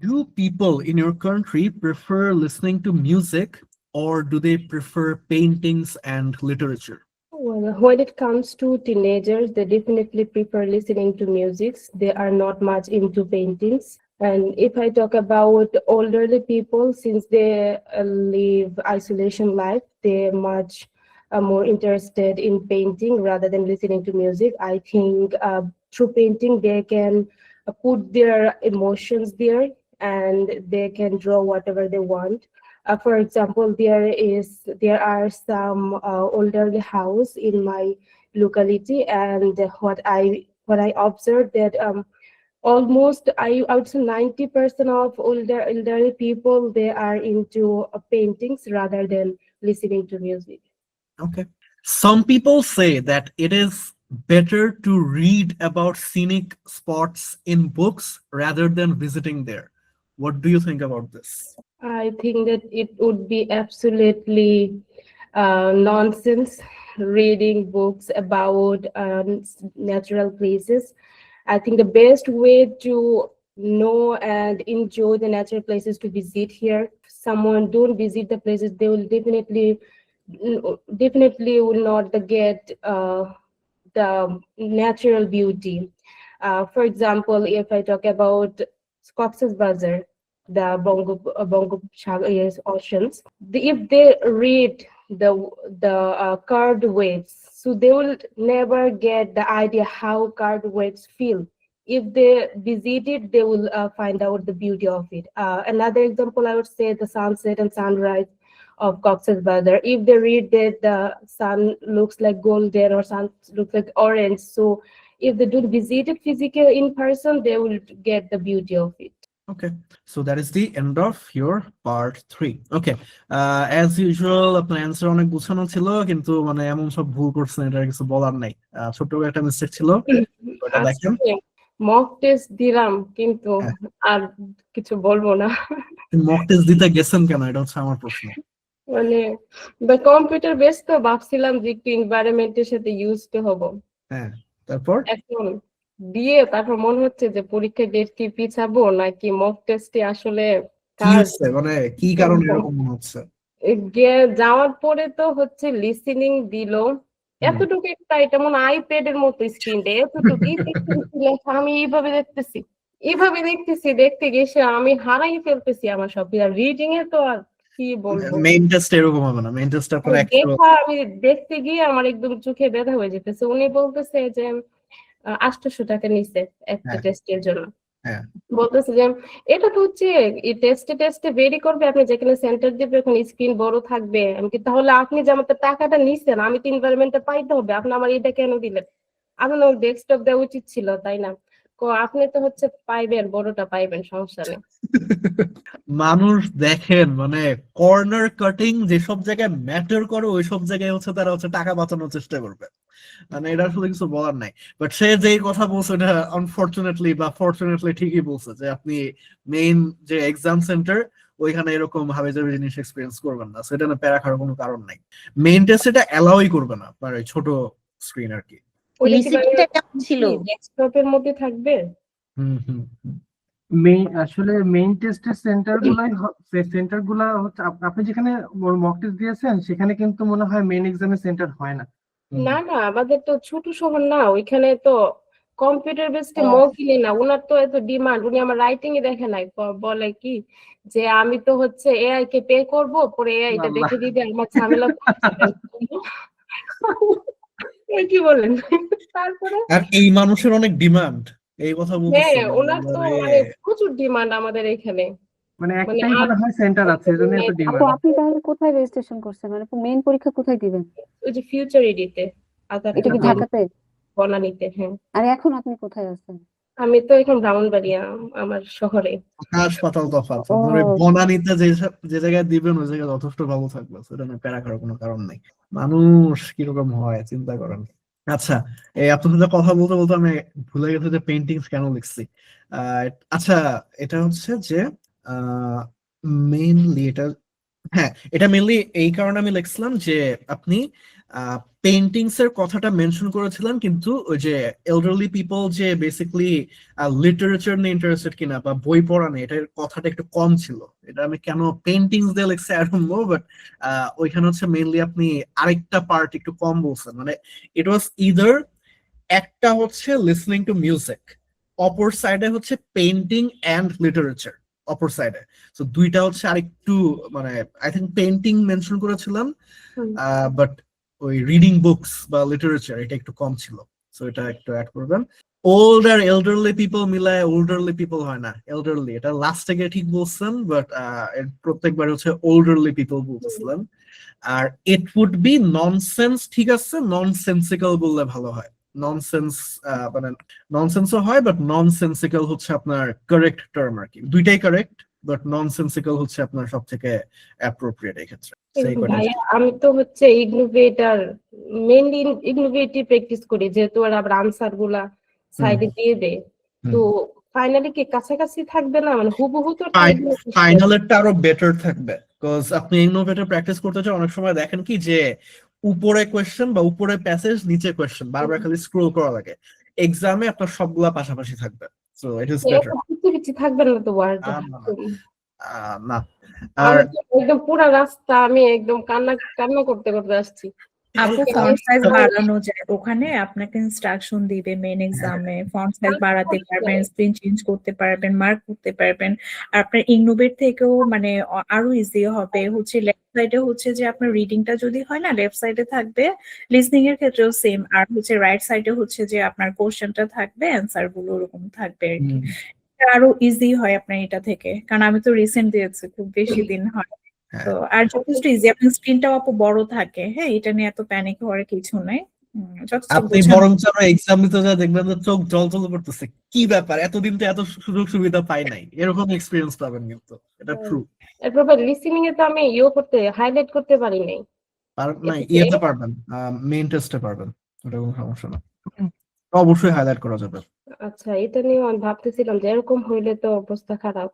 Do people in your country prefer listening to music or do they prefer paintings and literature? Well, when it comes to teenagers, they definitely prefer listening to music. They are not much into paintings. And if I talk about elderly people, since they live isolation life, they're much more interested in painting rather than listening to music. I think through painting, they can put their emotions there and they can draw whatever they want. For example, there are some older house in my locality, and what I observed that almost I would say 90% of elderly people, they are into paintings rather than listening to music. Okay. Some people say that it is better to read about scenic spots in books rather than visiting there. What do you think about this? I think that it would be absolutely nonsense reading books about natural places. I think the best way to know and enjoy the natural places to visit here. Someone don't visit the places, they will definitely will not get the natural beauty. For example, if I talk about Cox's Bazar, the Oceans, if they read the curved waves, so they will never get the idea how curved waves feel. If they visit it, they will find out the beauty of it. Another example, I would say the sunset and sunrise of Cox's Bazar. If they read that the sun looks like golden or sun looks like orange, so if they don't visit it physically in person, they will get the beauty of it. Okay, so that is the end of your part 3. Okay, as usual আপনার answer অনেক গুছানো ছিল কিন্তু মানে এমন সব ভুল করছেন এটা কিছু বলার নাই। ছোট্ট করে একটা মিস্টেক ছিল, ওটা দেখেন। আজকে মক টেস্ট দিলাম কিন্তু হ্যাঁ, আর কিছু বলবো না। মক টেস্ট দিতে গেছেন কেন, এটা হচ্ছে আমার প্রশ্ন। মানে কম্পিউটার বেস তো ভাবছিলাম যে একটু এনভায়রনমেন্টের সাথে ইউজড হব। হ্যাঁ, তারপর এখন দিয়ে তারপর মনে হচ্ছে যে পরীক্ষার ডেট কি পিছাবো নাকি মক টেস্টে আসলে কি কাজ হচ্ছে, মানে কি কারণে এরকম মনে হচ্ছে? যাওয়ার পরে তো হচ্ছে লিসেনিং দিল হুম। এতটুকু একটা, এটা মনে আইপ্যাড এর মতো স্ক্রিনটা এতটুকু লেখা, আমি এইভাবে দেখতেছি দেখতে গেছে আমি হারাই ফেলতেছি আমার সব রিডিং এ তো আর কি বলবো। মেইন টেস্ট এরকম হবে না, মেইন টেস্ট আপনার অ্যাকচুয়াল। দেখা আমি দেখতে গিয়ে আমার একদম চোখে ব্যথা হয়ে যেতেছে। উনি বলতেছে যে 800 টাকা নিছে একটা হ্যাঁ, টেস্টের জন্য। হ্যাঁ। বলতেছে যে এটা তো হচ্ছে টেস্টে টেস্টে ভেরি করবে, আপনি যেখানে সেন্টার দিবে ওখানে স্ক্রিন বড় থাকবে। আমি কি তাহলে আপনি যে আমার তো টাকাটা নিছেন, আমি তো এনভায়রনমেন্টটা পাইতে হবে, আপনি আমার এটা কেন দিলেন? আপনার ডেস্কটপ দেওয়া উচিত ছিল, তাই না? আপনি তো হচ্ছে পাইবেন, বড়টা পাইবেন, সমস্যা নেই। মানুষ দেখেন মানে কর্নার কাটিং যেসব জায়গায় ম্যাটার করে ওইসব জায়গায় হচ্ছে তারা হচ্ছে টাকা বাঁচানোর চেষ্টা করবে, মানে এটা আসলে কিছু বলার নাই। বাট সে যেই কথা বলছে এটা আনফরচুনেটলি বা ফরচুনেটলি ঠিকই বলছে যে আপনি মেইন যে এক্সাম সেন্টার ওইখানে এরকম ভাবে যে জিনিস এক্সপিরিয়েন্স করবেন না, সেটা না প্যারা খাওয়ার কোনো কারণ নাই। মেইন টেস্ট এটা অ্যালাউই করবে না, মানে ছোট স্ক্রিন আর কি। ওইটা কি লিসেনিংটা কেমন ছিল? ডেস্কটপের মধ্যে থাকবে? হুম হুম হুম। আসলে মেইন টেস্টের সেন্টার গুলা হচ্ছে আপনি যেখানে মক টেস্ট দিয়েছেন সেখানে কিন্তু মনে হয় মেইন এক্সামের সেন্টার হয় না। না না, আমাদের তো ছোট শহর না, ওইখানে তো কম্পিউটার বেসড মৌখিলি না, ওনার তো এত ডিমান্ড। উনি আমার রাইটিং এ দেখে নাই, বলে কি যে আমি তো হচ্ছে এআই কে পে করব, পরে এআই এটা আল্লাহ। দেখে দিবে, আমার ঝামেলা করছে। এই কি বলেন? তারপরে আর এই মানুষের অনেক ডিমান্ড, এই কথা বলতেছে হ্যাঁ, ওনার তো আরে। মানে প্রচুর ডিমান্ড আমাদের এখানে। মানে মানে একটাই আর মনে হয় সেন্টার আছে এজন্য এত আপু ডিমান্ড। আপনি তাহলে কোথায় রেজিস্ট্রেশন করছেন, মানে মেইন পরীক্ষা কোথায় দিবেন? ওই যে ফিউচার এডিতে, এটা কি আগারগাঁও ঢাকাতে? বনানীতে। হ্যাঁ, আর এখন আপনি কোথায় আছেন? আমি তো এখন ব্রাহ্মণবাড়িয়া, আমার শহরে। আকাশ পাতাল তফাৎ। আপনার ওই ও বনানীতে যে জায়গায় দিবেন ওই জায়গায় যথেষ্ট ভালো থাকবে, সেটা নিয়ে প্যারা করার কোনো কারণ নেই। মানুষ কিরকম হয় চিন্তা করেন। আচ্ছা, এই আপনার সাথে কথা বলতে বলতে আমি ভুলে গেছি যে পেন্টিংস কেন লিখছি। আহ আচ্ছা, এটা হচ্ছে যে মেইনলি এটা, হ্যাঁ এটা মেইনলি এই কারণে আমি লিখছিলাম যে আপনি পেইন্টিংস এর কথাটা মেনশন করেছিলেন, কিন্তু ওই যে এলডারলি পিপল যে বেসিক্যালি লিটারেচার নিয়ে ইন্টারেস্টেড কিনা বা বই পড়া নিয়ে, এটার কথাটা একটু কম ছিল। এটা আমি কেন পেইন্টিংস দিয়ে লিখছি আই ডোন্ট নো, বাট ওইখানে হচ্ছে মেইনলি আপনি আরেকটা পার্ট একটু কম বলছেন, মানে ইট ওয়াজ ইদার একটা হচ্ছে লিসনিং টু মিউজিক, অপর সাইডে হচ্ছে পেইন্টিং এন্ড লিটারেচার অপর সাইডে। তো দুইটা হচ্ছে আরেকটু মানে আই থিঙ্ক পেইন্টিং মেনশন করেছিলাম, হুম। বাট ওই রিডিং বুকস বা লিটারেচার এটা একটু কম ছিল। সো এটা একটু অ্যাড করবেন। ওল্ড আর এলডারলি পিপল মিলায় ওল্ডারলি পিপল হয় না, এলডারলি, এটা লাস্টে গিয়ে ঠিক বলছেন, বাট প্রত্যেকবার হচ্ছে ওল্ডারলি পিপল বলতেছিলেন। আর ইট উড বি ননসেন্স, ঠিক আছে, ননসেন্সিক্যাল বললে ভালো হয়। ননসেন্স মানে ননসেন্সও হয়, বাট ননসেন্সিক্যাল হচ্ছে আপনার কারেক্ট টার্ম আর কি, দুইটাই কারেক্ট, বাট ননসেন্সিক্যাল হচ্ছে আপনার সব থেকে অ্যাপ্রোপ্রিয়েট এই ক্ষেত্রে। সেই কিন্তু কয়টা ভাইয়া আমি তো হচ্ছে ইগনোভেটার, মেইনলি ইগনোভেটিভ প্র্যাকটিস করি, যেহেতু ওরা আবার আনসার গুলা সাইডে দিয়ে দেয়। তো ফাইনালি কি কাছাকাছি থাকবে না, মানে হুবহু তো থাকবে না? ফাইনালেরটা আরো বেটার থাকবে, বিকজ আপনি ইনোভেটর প্র্যাকটিস করতে চান, অনেক সময় দেখেন কি যে উপরে কোয়েশ্চেন বা উপরে প্যাসেজ নিচে কোয়েশ্চেন বারবার খালি স্ক্রল করা লাগে। এক্সামে আপনার সবগুলা পাশাপাশি থাকবে, সো ইট ইজ বেটার। পিছিয়ে পিছিয়ে থাকবে না তো ওয়ার্ড? না আর আমি তো একদম পুরো রাস্তা আমি একদম কান্না কান্না করতে করতে আসছি। আপু ফন্ট সাইজ বাড়ানো যায়, ওখানে আপনাকে ইনস্ট্রাকশন দিবে মেন এক্সামে, ফন্ট সাইজ বাড়াতে পারবেন, স্ক্রিন চেঞ্জ করতে পারবেন, মার্ক করতে পারবেন। আর আপনার ইগনোভেট থেকেও মানে আরো ইজি হবে। হচ্ছে লেফট সাইডে হচ্ছে যে আপনার রিডিংটা যদি হয় না, লেফট সাইডে থাকবে, লিসনিং এর ক্ষেত্রেও সেম। আর হচ্ছে রাইট সাইডে হচ্ছে যে আপনার কোশ্চেনটা থাকবে, অ্যান্সার গুলো ওরকম থাকবে আর কি। আরো ইজি হয় আপনার এটা থেকে, কারণ আমি তো রিসেন্ট দিয়েছি, খুব বেশি দিন হয়। তো আর যথেষ্ট ইজি, আপনার স্ক্রিনটাও আপু বড় থাকে। হ্যাঁ, এটা নিয়ে এত প্যানিক হওয়ার কিছু নাই। যথেষ্ট আপনি বরং এক্সাম দিতে যা দেখবেন যে চোখ জল করতেছে, কি ব্যাপার, এতদিন তো এত সুযোগ সুবিধা পাই নাই, এরকম এক্সপিরিয়েন্স পাবেন, কিন্তু এটা ট্রু। এরপর লিসেনিং এ তো আমি হাইলাইট করতে পারি নাই। আর না, ইয়েতে পারবেন, মেইন টেস্টে পারবেন, ওটা কোনো সমস্যা না, অবশ্যই হাইলাইট করা যাবে। আচ্ছা, এটা নিয়ে আমি ভাবতেছিলাম যে এরকম হইলে তো অবস্থা খারাপ।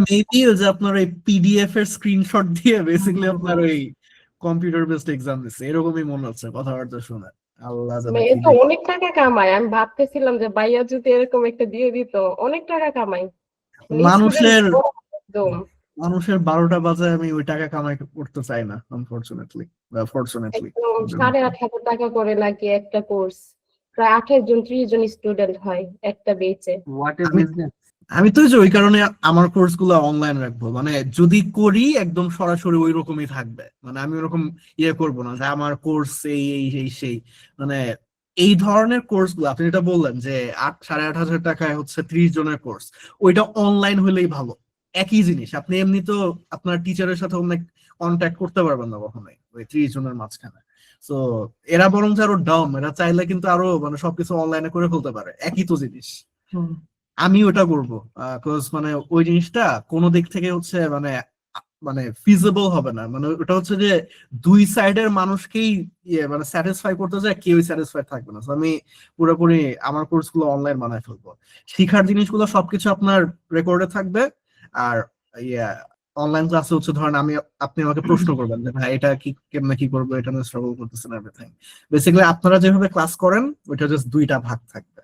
মেবি যে আপনার ওই পিডিএফ এর স্ক্রিনশট দিয়ে বেসিক্যালি আপনার ওই কম্পিউটার বেসড এক্সাম দিচ্ছে, এরকমই মনে হচ্ছে কথাবার্তা শুনে। আল্লাহ জানে মানে কি তো অনেক টাকা কামায়, আমি ভাবতেছিলাম যে ভাইয়া যদি এরকম একটা দিয়ে দিত, অনেক টাকা কামাই। মানুষের একদম মানুষের 12টা বাজে আমি ওই টাকা কামাই করতে চাই না, আনফরচুনেটলি বা ফরচুনেটলি। একদম 8,500 টাকা করে লাগে একটা কোর্স, প্রায় 28 জন 30 জন স্টুডেন্ট হয় একটা বেচে। What is business? আমি তো যে ওই কারণে আমার কোর্স গুলো অনলাইন রাখবো, মানে যদি করি একদম সরাসরি ওই রকমই থাকবে, মানে আমি ওরকম ইয়ে করবো না যে আমার কোর্স এই এই এই সেই, মানে এই ধরনের কোর্স গুলো আপনি যেটা বললেন যে 8,500 টাকায় হচ্ছে 30 জনের কোর্স, ওইটা অনলাইন হলেই ভালো। একই জিনিস, আপনি এমনি তো আপনার টিচারের সাথে অনেক কন্ট্যাক্ট করতে পারবেন না কখনোই ওই 30 জনের মাঝখানে। তো এরা বরং আরো ডাম, এরা চাইলে কিন্তু আরো মানে সবকিছু অনলাইনে করে ফেলতে পারে, একই তো জিনিস। আমি ওটা করবো, মানে ওই জিনিসটা কোনো দিক থেকে হচ্ছে মানে মানে ফিজিবল হবে না, মানে ওটা হচ্ছে যে দুই সাইডের মানুষকেই মানে স্যাটিসফাই করতে যায়, কেউই স্যাটিসফাই থাকবে না। আমি পুরোপুরি আমার কোর্স গুলো অনলাইন বানায় ফেলবো, শিখার জিনিসগুলো সবকিছু আপনার রেকর্ডে থাকবে। আর অনলাইন ক্লাসে হচ্ছে ধরেন আপনি আমাকে প্রশ্ন করবেন যে ভাই এটা কি কেমনে কি করবো, এটা নিয়ে স্ট্রাগল করতেছেন, এভরিথিং। বেসিক্যালি আপনারা যেভাবে ক্লাস করেন ওইটা জাস্ট দুইটা ভাগ থাকবে,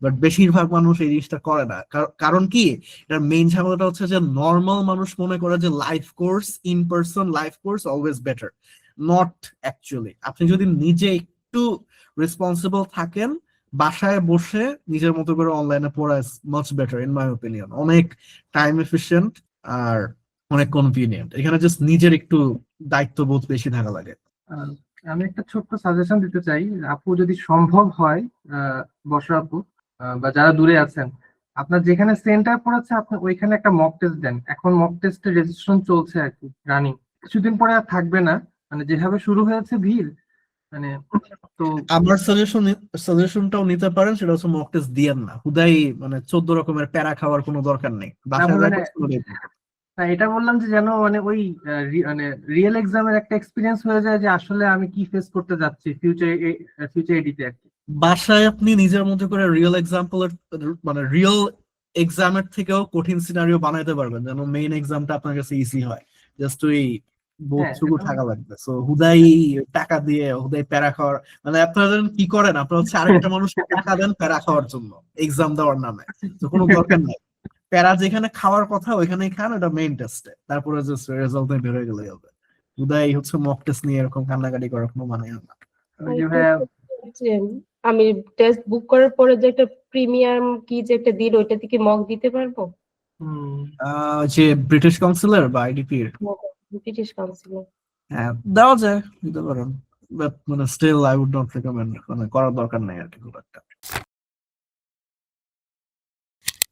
বাট বেশিরভাগ মানুষ এই জিনিসটা করে না। কারণ কি, এটার মেইন ঝামেলাটা হচ্ছে যে নর্মাল মানুষ মনে করে যে live course, in person live course always better, not actually. আপনি যদি নিজে একটু রেসপন্সিবল থাকেন, বাসায় বসে নিজের মতো করে অনলাইনে পড়া is much better in my opinion, অনেক টাইম এফিশিয়েন্ট আর অনেক কনভিনিয়েন্ট। এখানে জাস্ট নিজের একটু দায়িত্ববোধ বেশি থাকা লাগে। আমি একটা ছোট্ট সাজেশন দিতে চাই, আপু যদি সম্ভব হয়, বসরা আপু বা যারা দূরে আছেন, আপনার যেখানে সেন্টার পড়েছে আপনি ওইখানে একটা মক টেস্ট দেন। এখন মক টেস্টের রেজিস্ট্রেশন চলছে আর কি, রানিং, কিছুদিন পরে আর থাকবে না, মানে যেভাবে শুরু হয়েছে ভিড়, মানে তো আমার সাজেশনটাও নিতে পারেন, সেটা হচ্ছে মক টেস্ট দিয়েন না হুদাই, মানে 14 রকমের প্যারা খাওয়ার কোনো দরকার নেই, বাসায় যা করতে হবে। এটা বললাম যে যেন মানে ওই মানে রিয়েল এক্সামের একটা এক্সপিরিয়েন্স হয়ে যায় যে আসলে আমি কি ফেস করতে যাচ্ছি ফিউচার এডিতে আর কি। বাসায় আপনি নিজের মতো করে রিয়েল এক্সাম্পলের মানে রিয়েল এক্সামের থেকেও কঠিন সিনারিও বানাইতে পারবেন যেন মেইন এক্সামটা আপনার কাছে ইজি হয়। জাস্ট ওই বোধটুকু এটা- থাকা লাগবে। সো হুদাই টাকা দিয়ে হুদাই প্যারা খাওয়ার, মানে আপনারা জানেন কি করেন, আপনারা হচ্ছে আরেকটা মানুষকে টাকা দেন প্যারা খাওয়ার জন্য এক্সাম দেওয়ার নামে। তো কোনো দরকার নাই, প্যারা যেখানে খাওয়ার কথা ওইখানেই খান, এটা মেইন টেস্টে, তারপরে যে রেজাল্ট বের হয়ে গেলে হবে। হুদাই হচ্ছে মক টেস্ট নিয়ে এরকম কান্নাকাটি করার কোনো মানে হয় না। ওই যে ভাইয়া, যে আমি টেস্ট বুক করার পরে যে একটা প্রিমিয়াম কি যে একটা দিল, ওইটা থেকে মক দিতে পারবো? যে ব্রিটিশ কাউন্সিলর বা আইডিপির, ব্রিটিশ কাউন্সিলে। হ্যাঁ দেওয়া যায়, দিতে পারেন, বাট মানে still I would not recommend, মানে করার দরকার নাই আর কি খুব একটা।